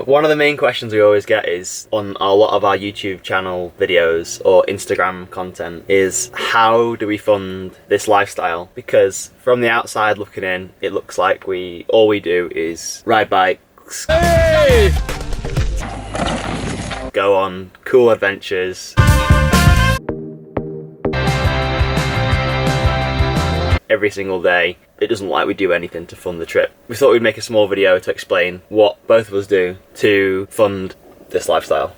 One of the main questions we always get is on a lot of our YouTube channel videos or Instagram content is, how do we fund this lifestyle? Because from the outside looking in, it looks like all we do is ride bikes, hey! Go on cool adventures, every single day. It doesn't look like we do anything to fund the trip. We thought we'd make a small video to explain what both of us do to fund this lifestyle.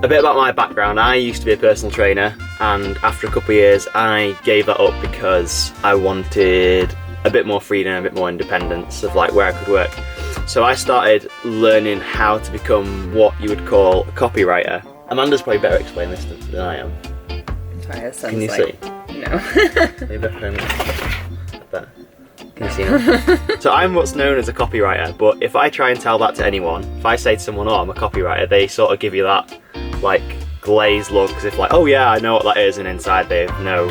A bit about my background. I used to be a personal trainer, and after a couple of years I gave that up because I wanted a bit more freedom, a bit more independence of like where I could work. So I started learning how to become what you would call a copywriter. Amanda's probably better explain this than I am. Sorry, that sounds Can you like... see? No. Maybe better. Can you see now? So I'm what's known as a copywriter, but if I try and tell that to anyone, if I say to someone, oh, I'm a copywriter, they sort of give you that like glazed look as if like, oh yeah, I know what that is, and inside they know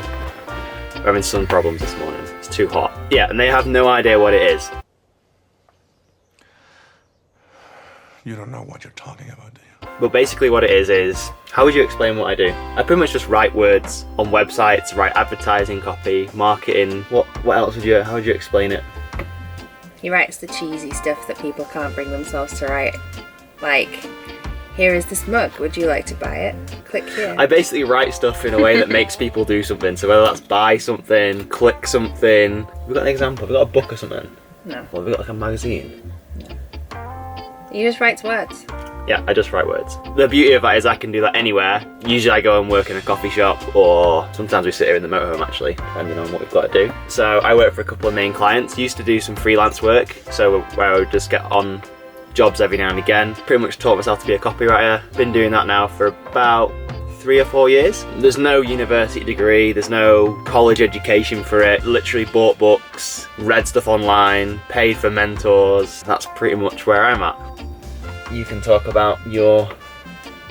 we're having sun problems this morning. It's too hot. Yeah, and they have no idea what it is. You don't know what you're talking about, do you? But basically what it is, how would you explain what I do? I pretty much just write words on websites, write advertising copy, marketing. What else how would you explain it? He writes the cheesy stuff that people can't bring themselves to write. Like, here is this mug, would you like to buy it? Click here. I basically write stuff in a way that makes people do something. So whether that's buy something, click something. We've got an example, we've got a book or something. No. Or we've got like a magazine. You just write words. Yeah, I just write words. The beauty of that is I can do that anywhere. Usually I go and work in a coffee shop, or sometimes we sit here in the motorhome actually, depending on what we've got to do. So I work for a couple of main clients. Used to do some freelance work, so where I would just get on jobs every now and again. Pretty much taught myself to be a copywriter. Been doing that now for about 3 or 4 years. There's no university degree, there's no college education for it. Literally bought books, read stuff online, paid for mentors. That's pretty much where I'm at. You can talk about your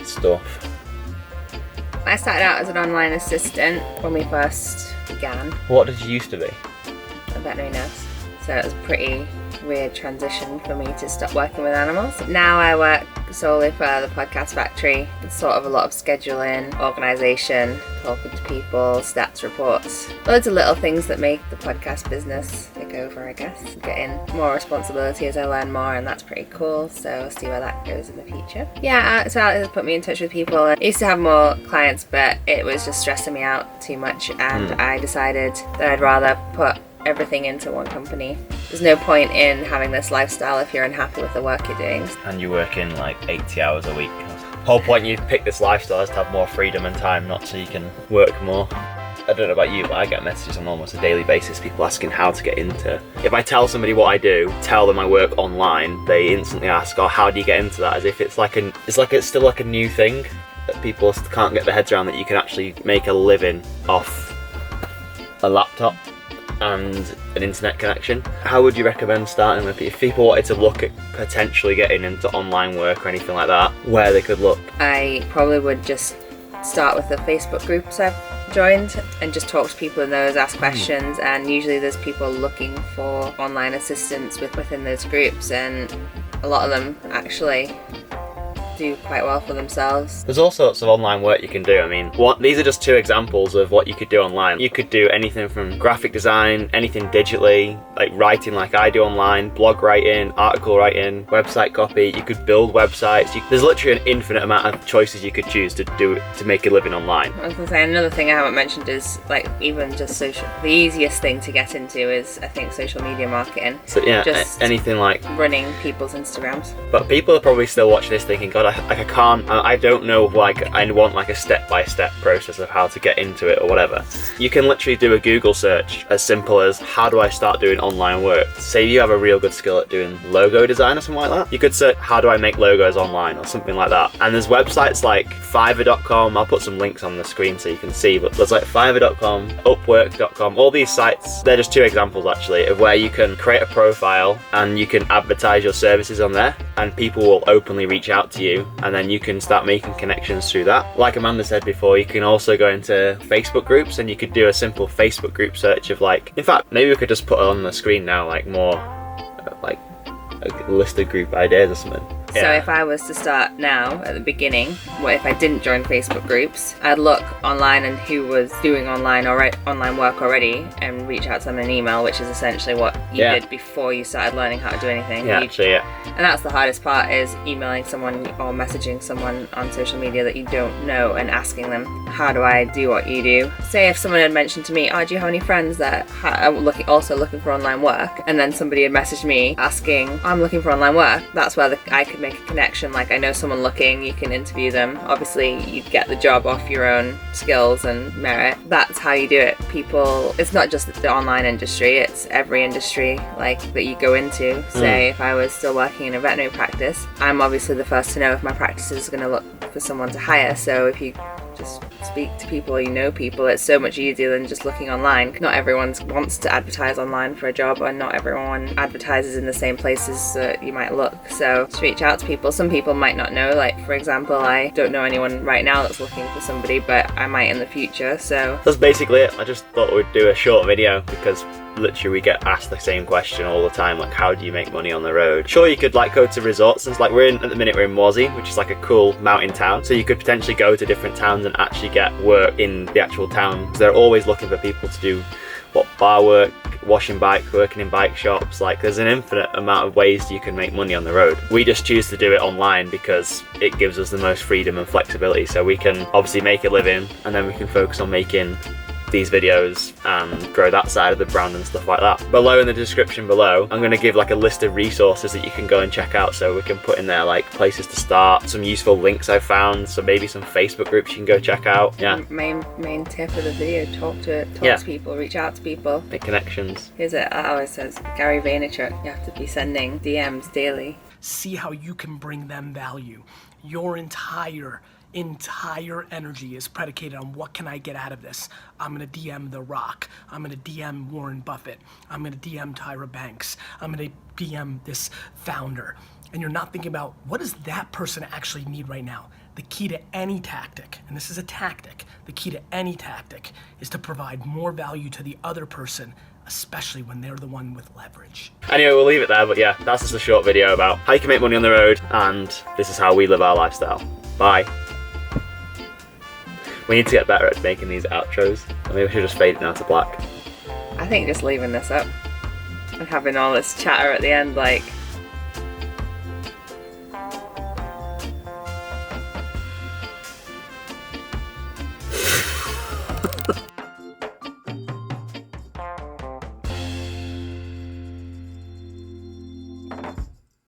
stuff. I started out as an online assistant when we first began. What did you used to be? A veterinary nurse. So it was a pretty weird transition for me to stop working with animals. Now I work solely for the Podcast Factory. It's sort of a lot of scheduling, organisation, talking to people, stats reports. Loads of little things that make the podcast business take over, I guess. Getting more responsibility as I learn more, and that's pretty cool. So I'll see where that goes in the future. Yeah, so Alex has put me in touch with people. I used to have more clients, but it was just stressing me out too much, and I decided that I'd rather put everything into one company. There's no point in having this lifestyle if you're unhappy with the work you're doing. And you're working like 80 hours a week. The whole point you pick this lifestyle is to have more freedom and time, not so you can work more. I don't know about you, but I get messages on almost a daily basis, people asking how to get into. If I tell somebody what I do, tell them I work online, they instantly ask, oh, how do you get into that? As if it's still like a new thing, that people can't get their heads around, that you can actually make a living off a laptop and an internet connection. How would you recommend starting with, if people wanted to look at potentially getting into online work or anything like that, where they could look? I probably would just start with the Facebook groups I've joined and just talk to people in those, ask questions, and usually there's people looking for online assistance within those groups, and a lot of them actually do quite well for themselves. There's all sorts of online work you can do. I mean, these are just 2 examples of what you could do online. You could do anything from graphic design, anything digitally, like writing like I do online, blog writing, article writing, website copy. You could build websites. There's literally an infinite amount of choices you could choose to do to make a living online. I was going to say, another thing I haven't mentioned is like even just social. The easiest thing to get into is, I think, social media marketing. So yeah, just anything like running people's Instagrams. But people are probably still watching this thinking, God, I don't know, like I want like a step-by-step process of how to get into it or whatever. You can literally do a Google search as simple as, how do I start doing online work? Say you have a real good skill at doing logo design or something like that. You could search, how do I make logos online, or something like that. And there's websites like Fiverr.com. I'll put some links on the screen so you can see, but there's like Fiverr.com, Upwork.com, all these sites. They're just 2 examples actually of where you can create a profile and you can advertise your services on there, and people will openly reach out to you you, and then you can start making connections through that. Like Amanda said before, you can also go into Facebook groups, and you could do a simple Facebook group search of like, in fact, maybe we could just put it on the screen now, like more like a list of group ideas or something. So if I was to start now at the beginning, what if I didn't join Facebook groups? I'd look online and who was doing online work already and reach out to them in an email, which is essentially what you did before you started learning how to do anything. And that's the hardest part, is emailing someone or messaging someone on social media that you don't know and asking them, how do I do what you do? Say if someone had mentioned to me, oh, do you have any friends that are also looking for online work? And then somebody had messaged me asking, I'm looking for online work. That's where I could make a connection. Like, I know someone looking, you can interview them. Obviously, you get the job off your own skills and merit. That's how you do it. People, it's not just the online industry, it's every industry like that you go into. Say if I was still working in a veterinary practice, I'm obviously the first to know if my practice is going to look for someone to hire. So if you just speak to people, you know people, it's so much easier than just looking online. Not everyone wants to advertise online for a job, and not everyone advertises in the same places that you might look. So just reach out to people. Some people might not know, like for example, I don't know anyone right now that's looking for somebody, but I might in the future. So that's basically it. I just thought we'd do a short video because literally we get asked the same question all the time, like how do you make money on the road? Sure, you could like go to resorts, and like at the minute we're in Morsey, which is like a cool mountain town, so you could potentially go to different towns and actually get work in the actual town. They're always looking for people to do bar work, washing bikes, working in bike shops. Like there's an infinite amount of ways you can make money on the road. We just choose to do it online because it gives us the most freedom and flexibility, so we can obviously make a living, and then we can focus on making these videos and grow that side of the brand and stuff like that. Below in the description below, I'm going to give like a list of resources that you can go and check out, so we can put in there like places to start, some useful links I've found, so maybe some Facebook groups you can go check out. Main tip of the video, talk to people, reach out to people, make connections. Here's it, I always says Gary Vaynerchuk, you have to be sending DMs daily. See how you can bring them value. Your entire energy is predicated on what can I get out of this. I'm gonna DM The Rock. I'm gonna DM Warren Buffett. I'm gonna DM Tyra Banks. I'm gonna DM this founder. And you're not thinking about what does that person actually need right now. The key to any tactic, and this is a tactic, the key to any tactic is to provide more value to the other person, especially when they're the one with leverage. Anyway, we'll leave it there, but yeah, that's just a short video about how you can make money on the road, and this is how we live our lifestyle. Bye. We need to get better at making these outros. Maybe we should just fade it now to black. I think just leaving this up and having all this chatter at the end, like